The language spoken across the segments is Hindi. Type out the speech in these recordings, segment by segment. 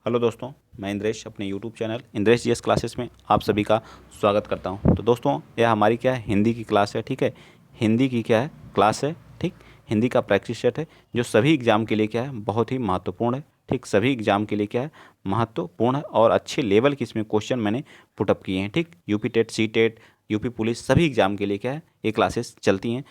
हेलो दोस्तों, मैं इंद्रेश अपने YouTube channel Indresh GS classes में आप सभी का स्वागत करता हूं। तो दोस्तों, यह हमारी क्या है, हिंदी की क्लास है। ठीक है, हिंदी की क्या है, क्लास है। ठीक, हिंदी का प्रैक्टिस सेट है जो सभी एग्जाम के लिए क्या है, बहुत ही महत्वपूर्ण है। ठीक, सभी एग्जाम के लिए क्या है, महत्वपूर्ण है और अच्छे लेवल के इसमें क्वेश्चन मैंने पुटअप किए हैं। ठीक, UP TET, C TET, UP police, सभी एग्जाम के लिए क्या है, ये क्लासेस चलती हैं।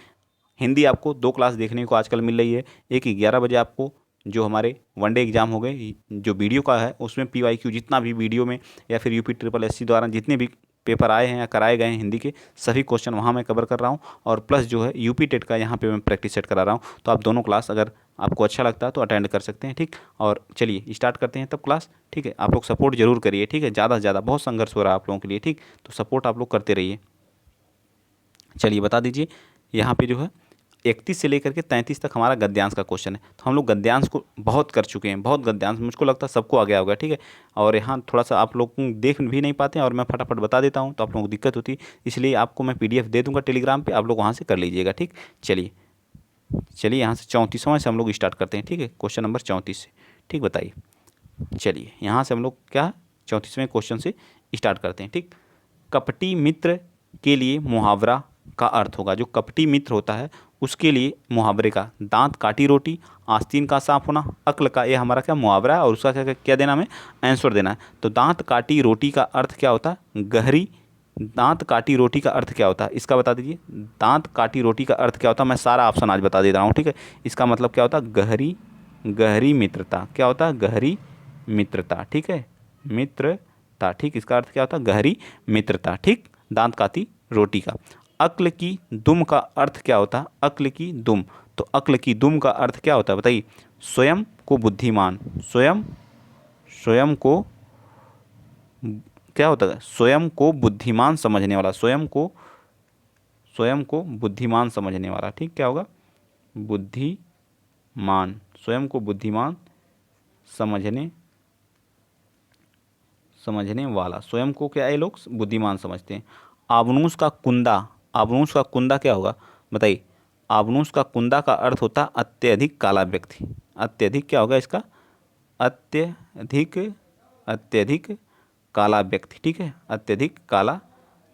हिंदी आपको दो क्लास देखने को आजकल मिल रही है। एक 11 बजे आपको जो हमारे वनडे एग्ज़ाम हो गए, जो वीडियो का है उसमें PYQ जितना भी वीडियो में या फिर UP SSC द्वारा जितने भी पेपर आए हैं या कराए गए हैं हिंदी के, सभी क्वेश्चन वहाँ मैं कवर कर रहा हूँ। और प्लस जो है यूपी टेट का यहाँ पे मैं प्रैक्टिस सेट करा रहा हूँ। तो आप दोनों क्लास अगर आपको अच्छा लगता है तो अटेंड कर सकते हैं। ठीक, और चलिए स्टार्ट करते हैं तब क्लास। ठीक है, आप लोग सपोर्ट जरूर करिए। ठीक है, ज़्यादा से ज़्यादा, बहुत संघर्ष हो रहा है आप लोगों के लिए। ठीक, तो सपोर्ट आप लोग करते रहिए। चलिए बता दीजिए, यहाँ पे जो है 31 से लेकर के 33 तक हमारा गद्यांश का क्वेश्चन है। तो हम लोग गद्यांश को बहुत कर चुके हैं, बहुत गद्यांश मुझको लगता है सबको आ गया होगा। ठीक है, और यहाँ थोड़ा सा आप लोग देख भी नहीं पाते हैं और मैं फटाफट बता देता हूँ तो आप लोगों को दिक्कत होती है। इसलिए आपको मैं PDF दे दूँगा टेलीग्राम पे, आप लोग वहाँ से कर लीजिएगा। ठीक, चलिए चलिए यहाँ से 34वां से हम लोग स्टार्ट करते हैं। ठीक है, क्वेश्चन नंबर 34 से। ठीक, बताइए। चलिए यहाँ से हम लोग क्या 34वें क्वेश्चन से स्टार्ट करते हैं। ठीक, कपटी मित्र के लिए मुहावरा का अर्थ होगा। जो कपटी मित्र होता है उसके लिए मुहावरे का, दांत काटी रोटी, आस्तीन का साफ होना, अक्ल का, ये हमारा क्या मुहावरा है और उसका क्या क्या देना, हमें आंसर देना है। तो दांत काटी रोटी का अर्थ क्या होता है, गहरी। दांत काटी रोटी का अर्थ क्या होता है, इसका बता दीजिए। दांत काटी रोटी का अर्थ क्या होता है, मैं सारा ऑप्शन आज बता दे रहा हूँ। ठीक है, इसका मतलब क्या होता है, गहरी, गहरी मित्रता। क्या होता है, गहरी मित्रता। ठीक है, मित्रता। ठीक, इसका अर्थ क्या होता है, गहरी मित्रता। ठीक, दांत काटी रोटी का। अक्ल की दुम का अर्थ क्या होता है, अक्ल की दुम। तो अक्ल की दुम का अर्थ क्या होता है बताइए। स्वयं को बुद्धिमान, स्वयं, स्वयं को क्या होता है, स्वयं को बुद्धिमान समझने वाला, स्वयं को, स्वयं को बुद्धिमान समझने वाला। ठीक, क्या होगा, बुद्धिमान, स्वयं को बुद्धिमान समझने, समझने वाला, स्वयं को क्या ये लोग बुद्धिमान समझते हैं। आबनूस का कुंदा, आबनूस का कुंदा क्या होगा बताइए। आबनूस का कुंदा का अर्थ होता है अत्यधिक काला व्यक्ति। अत्यधिक क्या होगा इसका, अत्यधिक, अत्यधिक काला व्यक्ति। ठीक है, अत्यधिक काला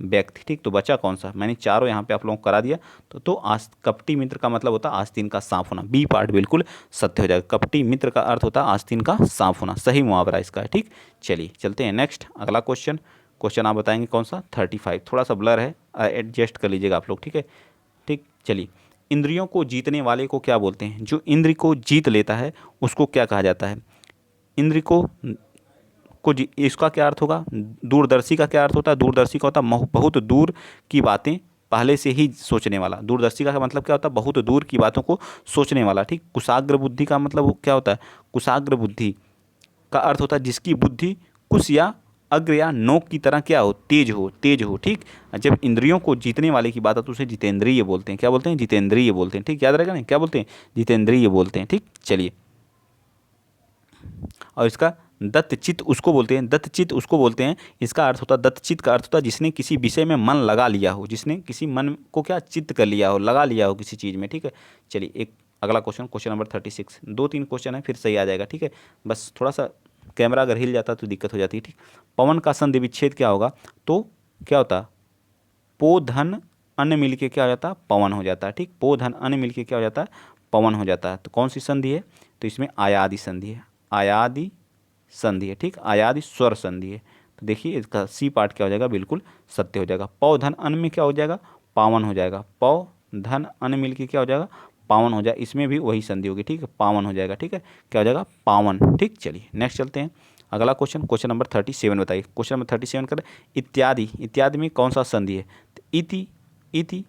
व्यक्ति। ठीक, तो बचा कौन सा, मैंने चारों यहाँ पे आप लोगों को करा दिया। तो कपटी मित्र का मतलब होता है आस्तीन का सांप होना। बी पार्ट बिल्कुल सत्य हो जाएगा। कपटी मित्र का अर्थ होता है आस्तीन का सांप होना, सही मुहावरा इसका है। ठीक, चलिए चलते हैं नेक्स्ट, अगला क्वेश्चन। क्वेश्चन आप बताएंगे कौन सा, 35। थोड़ा सा ब्लर है, एडजस्ट कर लीजिएगा आप लोग। ठीक है, ठीक, चलिए। इंद्रियों को जीतने वाले को क्या बोलते हैं, जो इंद्र को जीत लेता है उसको क्या कहा जाता है। इंद्र को इसका क्या अर्थ होगा, दूरदर्शी का क्या अर्थ होता है, दूरदर्शी का होता है बहुत दूर की बातें पहले से ही सोचने वाला। दूरदर्शी का मतलब क्या होता है, बहुत दूर की बातों को सोचने वाला। ठीक, कुशाग्र बुद्धि का मतलब क्या होता है, कुशाग्र बुद्धि का अर्थ होता है जिसकी बुद्धि कुश या अग्र या नोक की तरह क्या हो, तेज हो, तेज हो। ठीक, जब इंद्रियों को जीतने वाले की बात है तो उसे जितेंद्रिय बोलते हैं। क्या बोलते हैं, जितेंद्रिय बोलते हैं। ठीक, याद रहेगा ना, क्या बोलते हैं, जितेंद्रिय बोलते हैं। ठीक, चलिए। और इसका दत्तचित्त उसको बोलते हैं, दत्तचित्त उसको बोलते हैं, इसका अर्थ होता है, दत्तचित्त का अर्थ होता है जिसने किसी विषय में मन लगा लिया हो, जिसने किसी मन को क्या चित्त कर लिया हो, लगा लिया हो किसी चीज़ में। ठीक है, चलिए एक अगला क्वेश्चन, क्वेश्चन नंबर 36। 2-3 क्वेश्चन है फिर सही आ जाएगा। ठीक है, बस थोड़ा सा कैमरा अगर हिल जाता तो दिक्कत हो जाती है। ठीक, पवन का संधि विच्छेद क्या होगा, तो क्या होता है, पो धन अन्न मिल के क्या हो जाता है, पवन हो जाता है। ठीक, पो धन अन्न मिल के क्या हो जाता है, पवन हो जाता है। तो कौन सी संधि है, तो इसमें आयादि संधि है, आयादि संधि है। ठीक, आयादि स्वर संधि है। तो देखिए इसका सी पार्ट क्या हो जाएगा, बिल्कुल सत्य हो जाएगा। पौ धन अन्न में क्या हो जाएगा, पावन हो जाएगा। पौ धन अन्न मिल के क्या हो जाएगा, पावन हो जाएगा। इसमें भी वही संधि होगी। ठीक है, पावन हो जाएगा। ठीक है, क्या हो जाएगा, पावन। ठीक, चलिए नेक्स्ट चलते हैं, अगला क्वेश्चन, क्वेश्चन नंबर 37 बताइए। क्वेश्चन नंबर 37 कर, इत्यादि, इत्यादि में कौन सा संधि है, तो इति, इति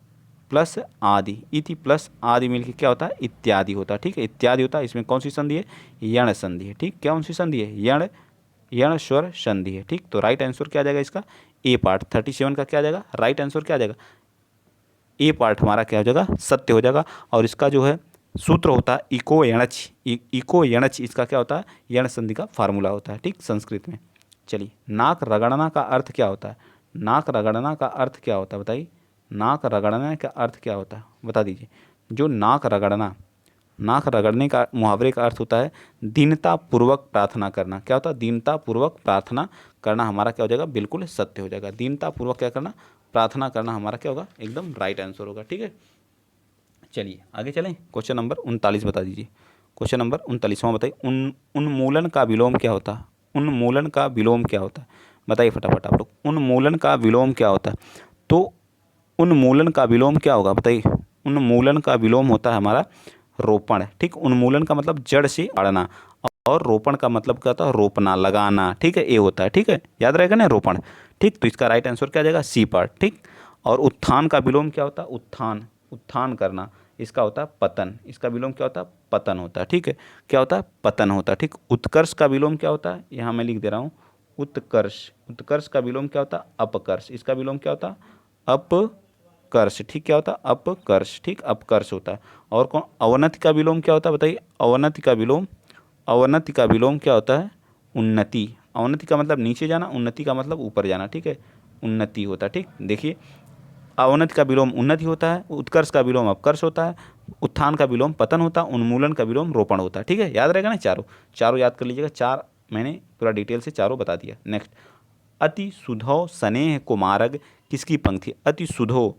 प्लस आदि, इति प्लस आदि मिलके क्या होता है, इत्यादि होता है। ठीक है, इत्यादि होता है। इसमें कौन सी संधि है, यण संधि है। ठीक, कौन सी संधि है, यण, यण स्वर संधि है। ठीक, तो राइट आंसर क्या आ जाएगा इसका, ए पार्ट। 37 का क्या आ जाएगा, राइट आंसर क्या आ जाएगा, ए पार्ट हमारा क्या हो जाएगा, सत्य हो जाएगा। और इसका जो है सूत्र होता है इको यणच, इको यणच, इसका क्या होता है, यण संधि का फार्मूला होता है। ठीक, संस्कृत में। चलिए, नाक रगड़ना का अर्थ क्या होता है, नाक रगड़ना का अर्थ क्या होता है बताइए, नाक रगड़ने का अर्थ क्या होता है बता दीजिए। जो नाक रगड़ना, नाक रगड़ने का मुहावरे का अर्थ होता है दीनतापूर्वक प्रार्थना करना। क्या होता है? दीनतापूर्वक प्रार्थना करना हमारा क्या हो जाएगा? बिल्कुल सत्य हो जाएगा। दीनतापूर्वक क्या करना? प्रार्थना करना हमारा क्या होगा? एकदम राइट आंसर होगा। ठीक है, चलिए आगे चलें। क्वेश्चन नंबर 39 बता दीजिए। क्वेश्चन नंबर 39वां बताइए, उन्मूलन का विलोम क्या होता है? उन्मूलन का विलोम क्या होता है? बताइए फटाफट आप लोग, उन्मूलन का विलोम क्या होता है? तो उन्मूलन का विलोम क्या होगा? बताइए। उन्मूलन का विलोम होता है हमारा रोपण। ठीक, उन्मूलन का मतलब जड़ से उखाड़ना, और रोपण का मतलब क्या होता है? रोपना, लगाना। ठीक है, ये होता है। ठीक है, याद रहेगा ना रोपण। ठीक, तो इसका राइट आंसर क्या आ जाएगा? C part. ठीक, और उत्थान का विलोम क्या होता है? उत्थान, उत्थान करना, इसका होता है पतन। इसका विलोम क्या होता है? पतन होता है। ठीक है, क्या होता है? पतन होता है। ठीक, उत्कर्ष का विलोम क्या होता है? यहाँ मैं लिख दे रहा हूँ, उत्कर्ष। उत्कर्ष का विलोम क्या होता है? अपकर्ष। इसका विलोम क्या होता है? अपकर्ष। ठीक, क्या होता है? अपकर्ष। ठीक, अपकर्ष होता है। और कौन? अवनति का विलोम क्या होता है? बताइए। अवनति का विलोम, अवनति का विलोम क्या होता है? उन्नति। अवनति का मतलब नीचे जाना, उन्नति का मतलब ऊपर जाना। ठीक है, उन्नति होता है। ठीक, देखिए, अवनति का विलोम उन्नति होता है, उत्कर्ष का विलोम अपकर्ष होता है, उत्थान का विलोम पतन होता है, उन्मूलन का विलोम रोपण होता है। ठीक है, याद रहेगा ना? चारों चारों याद कर लीजिएगा। चार मैंने पूरा डिटेल से चारों बता दिया। नेक्स्ट, अति सुधौ स्नेह कुमारक किसकी पंक्ति? अति सुधौ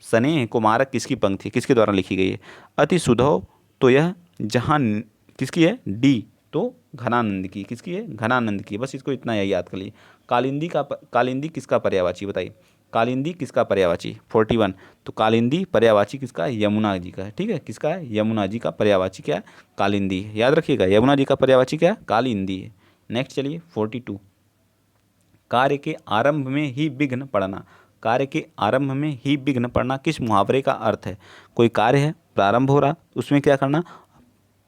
स्नेह कुमारक किसकी पंक्ति, किसके द्वारा लिखी गई है? अति सुधौ, तो यह जहाँ किसकी है? डी, तो घनानंद की। किसकी है? घनानंद की। बस इसको इतना याद कर लीजिए। कालिंदी का कालिंदी किसका पर्यायवाची? बताइए। कालिंदी किसका पर्यायवाची? 41। तो कालिंदी पर्यायवाची किसका है? यमुना जी का है। ठीक है, किसका है? यमुना जी का पर्यायवाची क्या है? कालिंदी है। याद रखिएगा, यमुना जी का पर्यायवाची क्या है? कालिंदी है। नेक्स्ट चलिए 42, कार्य के आरंभ में ही विघ्न पड़ना। कार्य के आरंभ में ही विघ्न पड़ना किस मुहावरे का अर्थ है? कोई कार्य है, प्रारंभ हो रहा, उसमें क्या करना?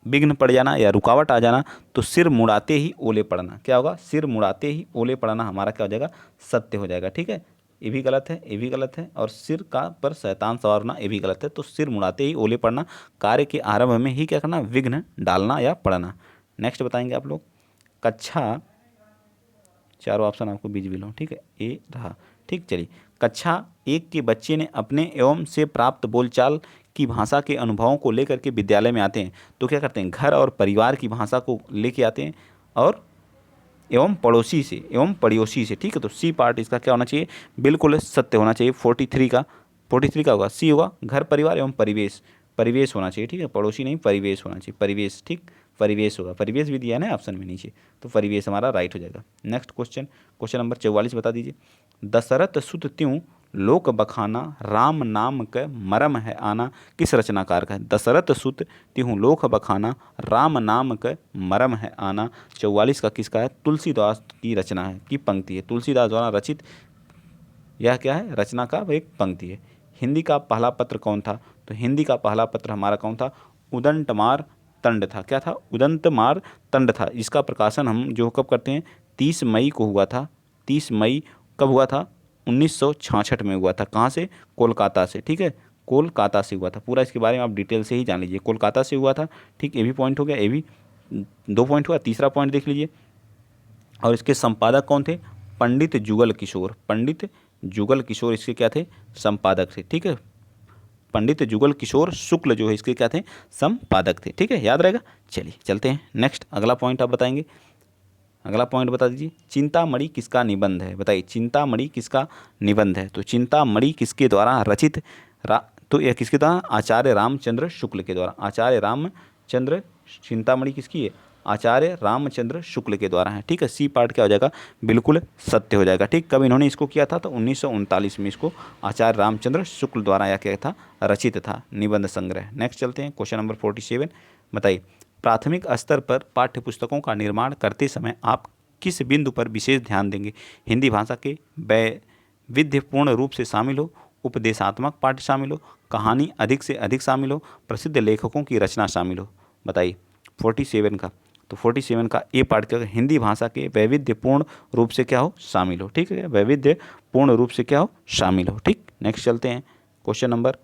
विघ्न पड़ जाना या रुकावट आ जाना, तो सिर मुड़ाते ही ओले पड़ना। क्या होगा? सिर मुड़ाते ही ओले पड़ना हमारा क्या हो जाएगा? सत्य हो जाएगा। ठीक है, ये भी गलत है, ये भी गलत है, और सिर का पर शैतान सवार होना ये भी गलत है। तो सिर मुड़ाते ही ओले पड़ना, कार्य के आरंभ में ही क्या करना? विघ्न डालना या पड़ना। नेक्स्ट बताएंगे आप लोग, कक्षा, चारों ऑप्शन आपको बीच भी लो। ठीक है, ए रहा। ठीक, चलिए, कक्षा 1 के बच्चे ने अपने एवं से प्राप्त बोलचाल की भाषा के अनुभवों को लेकर के विद्यालय में आते हैं, तो क्या करते हैं? घर और परिवार की भाषा को लेके आते हैं, और एवं पड़ोसी से, एवं पड़ोसी से। ठीक है, तो सी पार्ट इसका क्या होना चाहिए? बिल्कुल सत्य होना चाहिए। 43 का, 43 का होगा सी, होगा घर परिवार एवं परिवेश। परिवेश होना चाहिए। ठीक है, पड़ोसी नहीं, परिवेश होना चाहिए। परिवेश, ठीक, परिवेश होगा। परिवेश भी दिया है ना ऑप्शन में नीचे, तो परिवेश हमारा राइट हो जाएगा। नेक्स्ट क्वेश्चन, क्वेश्चन नंबर 44 बता दीजिए। दशरथ सुत त्यों लोक बखाना, राम नाम क मरम है आना किस रचनाकार का है? दशरथ सुत त्यों लोक बखाना, राम नाम क मरम है आना 44 का किसका है? तुलसीदास की रचना है, की पंक्ति है। तुलसीदास द्वारा रचित यह क्या है? रचना का एक पंक्ति है। हिंदी का पहला पत्र कौन था? तो हिंदी का पहला पत्र हमारा कौन था? उदंतमार तंड था। क्या था? उदंतमार तंड था। इसका प्रकाशन हम जो कब करते हैं? 30 मई को हुआ था। 30 मई कब हुआ था? 1966 में हुआ था। कहाँ से? कोलकाता से। ठीक है, कोलकाता से हुआ था। पूरा इसके बारे में आप डिटेल से ही जान लीजिए। कोलकाता से हुआ था। ठीक, ये भी पॉइंट हो गया, ये भी 2 पॉइंट हुआ। तीसरा पॉइंट देख लीजिए, और इसके संपादक कौन थे? पंडित जुगल किशोर। पंडित जुगल किशोर इसके क्या थे? संपादक थे। ठीक है, पंडित जुगल किशोर शुक्ल जो है इसके क्या थे? संपादक थे। ठीक है, याद रहेगा। चलिए चलते हैं नेक्स्ट, अगला पॉइंट आप बताएंगे। अगला पॉइंट बता दीजिए, चिंतामणि किसका निबंध है? बताइए, चिंतामणि किसका निबंध है? तो चिंतामणि किसके द्वारा रचित तो यह किसके द्वारा? आचार्य रामचंद्र शुक्ल के द्वारा। आचार्य रामचंद्र, चिंतामणि किसकी है? आचार्य रामचंद्र शुक्ल के द्वारा है। ठीक है, सी पार्ट क्या हो जाएगा? बिल्कुल सत्य हो जाएगा। ठीक, कब इन्होंने इसको किया था? तो 1939 में इसको आचार्य रामचंद्र शुक्ल द्वारा यह क्या था? रचित था, निबंध संग्रह। नेक्स्ट चलते हैं, क्वेश्चन नंबर 47 बताइए, प्राथमिक स्तर पर पाठ्यपुस्तकों का निर्माण करते समय आप किस बिंदु पर विशेष ध्यान देंगे? हिंदी भाषा के वैविध्यपूर्ण रूप से शामिल हो, उपदेशात्मक पाठ शामिल हो, कहानी अधिक से अधिक शामिल हो, प्रसिद्ध लेखकों की रचना शामिल हो। बताइए 47 का। तो 47 का ए पार्ट क्या? हिंदी भाषा के वैविध्यपूर्ण रूप से क्या हो? शामिल हो। ठीक है, वैविध्यपूर्ण रूप से क्या हो? शामिल हो। ठीक, नेक्स्ट चलते हैं, क्वेश्चन नंबर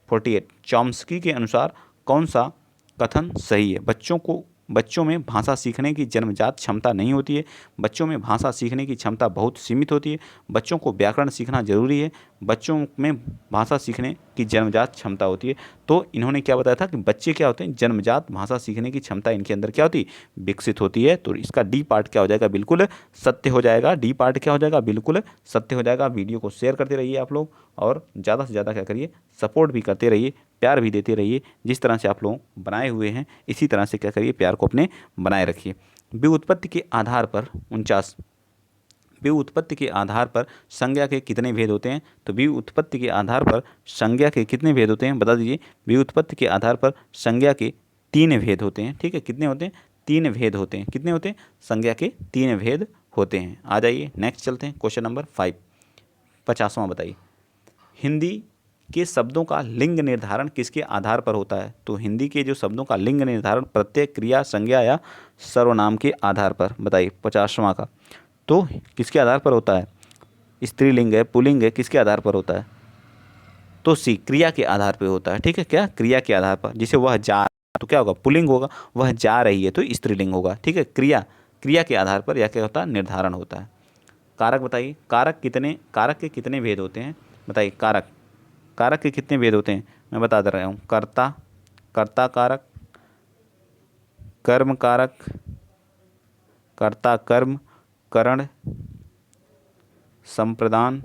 48, चॉम्स्की के अनुसार कौन सा कथन सही है? बच्चों को बच्चों में भाषा सीखने की जन्मजात क्षमता नहीं होती है। बच्चों में भाषा सीखने की क्षमता बहुत सीमित होती है। बच्चों को व्याकरण सीखना जरूरी है। बच्चों में भाषा सीखने की जन्मजात क्षमता होती है। तो इन्होंने क्या बताया था कि बच्चे क्या होते हैं, जन्मजात भाषा सीखने की क्षमता इनके अंदर क्या होती है, विकसित होती है। तो इसका डी पार्ट क्या हो जाएगा, बिल्कुल सत्य हो जाएगा। डी पार्ट क्या हो जाएगा, बिल्कुल सत्य हो जाएगा। वीडियो को शेयर करते रहिए आप लोग, और ज़्यादा से ज़्यादा क्या करिए, सपोर्ट भी करते रहिए, प्यार भी देते रहिए। जिस तरह से आप लोग बनाए हुए हैं इसी तरह से क्या करिए, प्यार को अपने बनाए रखिए। व्युत्पत्ति के आधार पर 49, व्युत्पत्ति के आधार पर संज्ञा के कितने भेद होते हैं। तो व्युत्पत्ति के आधार पर संज्ञा के कितने भेद होते हैं, बता दीजिए। व्युत्पत्ति के आधार पर संज्ञा के 3 भेद होते हैं। ठीक है, कितने होते हैं, 3 भेद होते हैं। कितने होते हैं, संज्ञा के 3 भेद होते हैं। आ जाइए नेक्स्ट चलते हैं, क्वेश्चन नंबर 5, 50वां बताइए। हिंदी के शब्दों का लिंग निर्धारण किसके आधार पर होता है। तो हिंदी के जो शब्दों का लिंग निर्धारण प्रत्यय, क्रिया, संज्ञा या सर्वनाम के आधार पर, बताइए 50वां का। तो किसके आधार पर होता है, स्त्रीलिंग है, पुल्लिंग है, किसके आधार पर होता है। तो सी, क्रिया के आधार पर होता है। ठीक है, क्या, क्रिया के आधार पर। जैसे वह जा, तो क्या होगा, पुल्लिंग होगा। वह जा रही है तो स्त्रीलिंग होगा। ठीक है, क्रिया, क्रिया के आधार पर या क्या होता है, निर्धारण होता है। कारक बताइए, कारक के कितने भेद होते हैं, बताइए। कारक के कितने भेद होते हैं, मैं बता दे रहा हूँ। कर्ता, कर्ता कारक, कर्म कारक, कर्ता कर्म, करण, संप्रदान,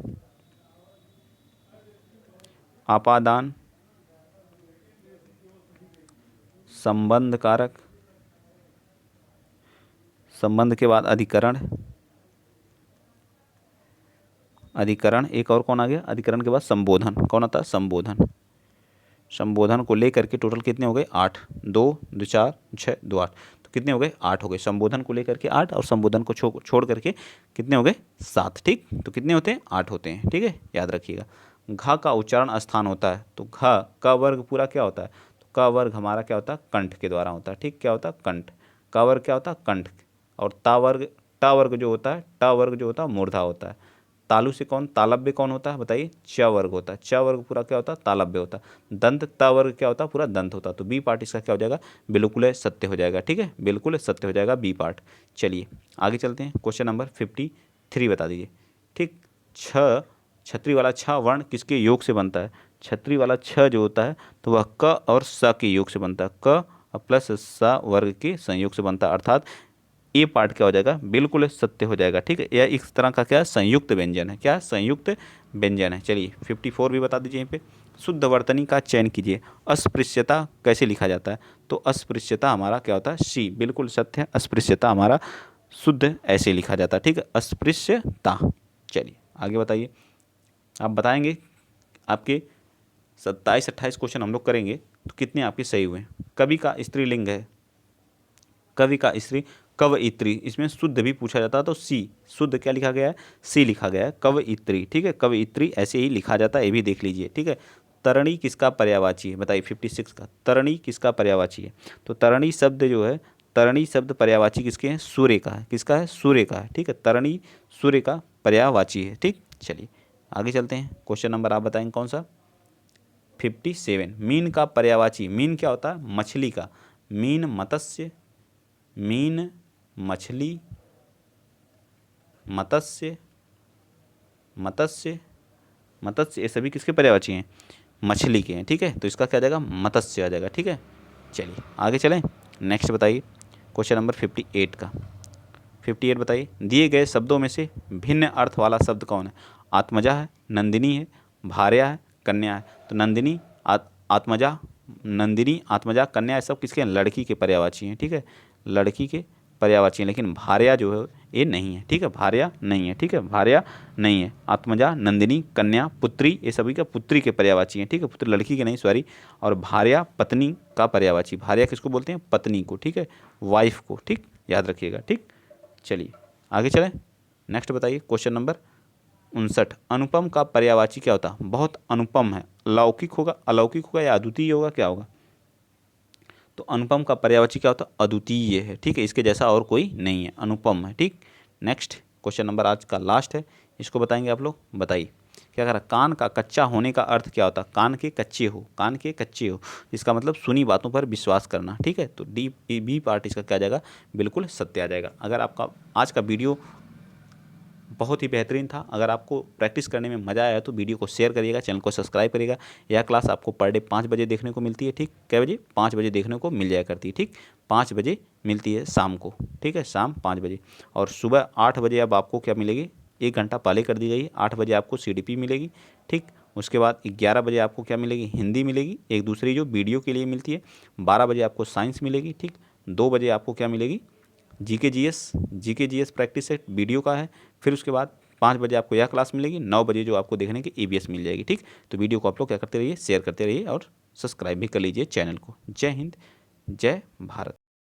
आपादान, संबंध कारक, संबंध के बाद अधिकरण, अधिकरण, एक और कौन आ गया, अधिकरण के बाद संबोधन। कौन आता है, संबोधन। संबोधन को लेकर के टोटल कितने हो गए, 8, 2 2 4 6 2 8, तो कितने हो गए, 8 हो गए। संबोधन को लेकर के 8 और संबोधन को छोड़ करके कितने हो गए, 7। ठीक, तो कितने होते हैं, 8 होते हैं। ठीक है, याद रखिएगा। घ का उच्चारण स्थान होता है। तो घ का वर्ग पूरा क्या होता है, तो का वर्ग हमारा क्या होता है, कंठ के द्वारा होता है। ठीक, क्या होता है, कंठ। का वर्ग क्या होता है, कंठ। और ता वर्ग जो होता है, टा वर्ग जो होता है मूर्धा होता है। तालु से कौन, तालव्य कौन होता है, बताइए। च वर्ग होता है। च वर्ग पूरा क्या होता है, तालव्य होता है। दंत, त वर्ग क्या होता है, पूरा दंत होता है। तो बी पार्ट इसका क्या हो जाएगा, बिल्कुल सत्य हो जाएगा। ठीक है, बिल्कुल सत्य हो जाएगा बी पार्ट। चलिए आगे चलते हैं, क्वेश्चन नंबर 53 बता दीजिए। ठीक, छ, छतरी वाला छ वर्ण किसके योग से बनता है। छतरी वाला छ जो होता है तो वह क और स के योग से बनता है। क प्लस स वर्ग के संयोग से बनता है, अर्थात ए पार्ट क्या हो जाएगा, बिल्कुल सत्य हो जाएगा। ठीक है, यह इस तरह का क्या, संयुक्त व्यंजन है। क्या, संयुक्त व्यंजन है। चलिए 54 भी बता दीजिए यहाँ पे। शुद्ध वर्तनी का चयन कीजिए। अस्पृश्यता कैसे लिखा जाता है, तो अस्पृश्यता हमारा क्या होता है, सी, बिल्कुल सत्य है। अस्पृश्यता हमारा शुद्ध ऐसे लिखा जाता है। ठीक है, अस्पृश्यता। चलिए आगे बताइए, आप बताएंगे। आपके 27-28 क्वेश्चन हम लोग करेंगे तो कितने आपके सही हुए। कवि का स्त्रीलिंग है, कवि का स्त्री कवयित्री, इसमें शुद्ध भी पूछा जाता है तो सी, शुद्ध क्या लिखा गया है, सी लिखा गया है, कवयित्री। ठीक है, कवयित्री ऐसे ही लिखा जाता है, ये भी देख लीजिए। ठीक है, तरणी किसका पर्यायवाची है, बताइए 56 का। तरणी किसका पर्यायवाची है, तो तरणी शब्द जो है, तरणी शब्द पर्यायवाची किसके हैं, सूर्य का है। किसका है, सूर्य का है। ठीक है, तरणी सूर्य का पर्यायवाची है। ठीक, चलिए आगे चलते हैं। क्वेश्चन नंबर आप बताएंगे कौन सा, 57। मीन का पर्यायवाची, मीन क्या होता है, मछली का। मीन मत्स्य, मीन मछली, मत्स्य, मत्स्य, मत्स्य, ये सभी किसके पर्यायवाची हैं, मछली के हैं। ठीक है, तो इसका क्या आ जाएगा, मत्स्य आ जाएगा। ठीक है, चलिए आगे चलें। नेक्स्ट बताइए क्वेश्चन नंबर 58 का। 58 बताइए, दिए गए शब्दों में से भिन्न अर्थ वाला शब्द कौन है। आत्मजा है, नंदिनी है, भार्या है, कन्या है। तो नंदिनी, आत्मजा, नंदिनी, आत्मजा, कन्या, ये सब किसके हैं, लड़की के पर्यायवाची हैं। ठीक है, लड़की के पर्यायवाची हैं, लेकिन भार्या जो है ये नहीं है। ठीक है, भार्या नहीं है। ठीक है, भार्या नहीं है। आत्मजा, नंदिनी, कन्या, पुत्री, ये सभी का पुत्री के पर्यायवाची हैं। ठीक है, पुत्री लड़की के नहीं, सॉरी। और भार्या पत्नी का पर्यायवाची। भार्या किसको बोलते हैं, पत्नी को। ठीक है, वाइफ को। ठीक, याद रखिएगा। ठीक, चलिए आगे चलें। नेक्स्ट बताइए क्वेश्चन नंबर 59। अनुपम का पर्यायवाची क्या होता है, बहुत अनुपम है। लौकिक होगा, अलौकिक होगा या अद्वितीय होगा, क्या होगा। तो अनुपम का पर्यायवाची क्या होता है, अद्वितीय है। ठीक है, इसके जैसा और कोई नहीं है, अनुपम है। ठीक, नेक्स्ट क्वेश्चन नंबर आज का लास्ट है, इसको बताएंगे आप लोग। बताइए क्या करा, कान का कच्चा होने का अर्थ क्या होता है, कान के कच्चे हो, कान के कच्चे हो, इसका मतलब सुनी बातों पर विश्वास करना। ठीक है, तो डी बी पार्ट इसका क्या आ जाएगा, बिल्कुल सत्य आ जाएगा। अगर आपका आज का वीडियो बहुत ही बेहतरीन था, अगर आपको प्रैक्टिस करने में मज़ा आया तो वीडियो को शेयर करिएगा, चैनल को सब्सक्राइब करिएगा। यह क्लास आपको पर डे 5 बजे देखने को मिलती है। ठीक, कै बजे, 5 बजे देखने को मिल जाया करती है। ठीक, 5 बजे मिलती है शाम को। ठीक है, शाम 5 बजे। और सुबह 8 बजे अब आपको क्या मिलेगी, 1 घंटा पहले कर दी गई है। 8 बजे आपको CDP मिलेगी। ठीक, उसके बाद 11 बजे आपको क्या मिलेगी, हिंदी मिलेगी, एक दूसरी जो वीडियो के लिए मिलती है। 12 बजे आपको साइंस मिलेगी। ठीक, 2 बजे आपको क्या मिलेगी, GK GS practice set video का है। फिर उसके बाद 5 बजे आपको यह क्लास मिलेगी। 9 बजे जो आपको देखने की EVS मिल जाएगी। ठीक, तो वीडियो को आप लोग क्या करते रहिए, शेयर करते रहिए और सब्सक्राइब भी कर लीजिए चैनल को। जय हिंद, जय भारत।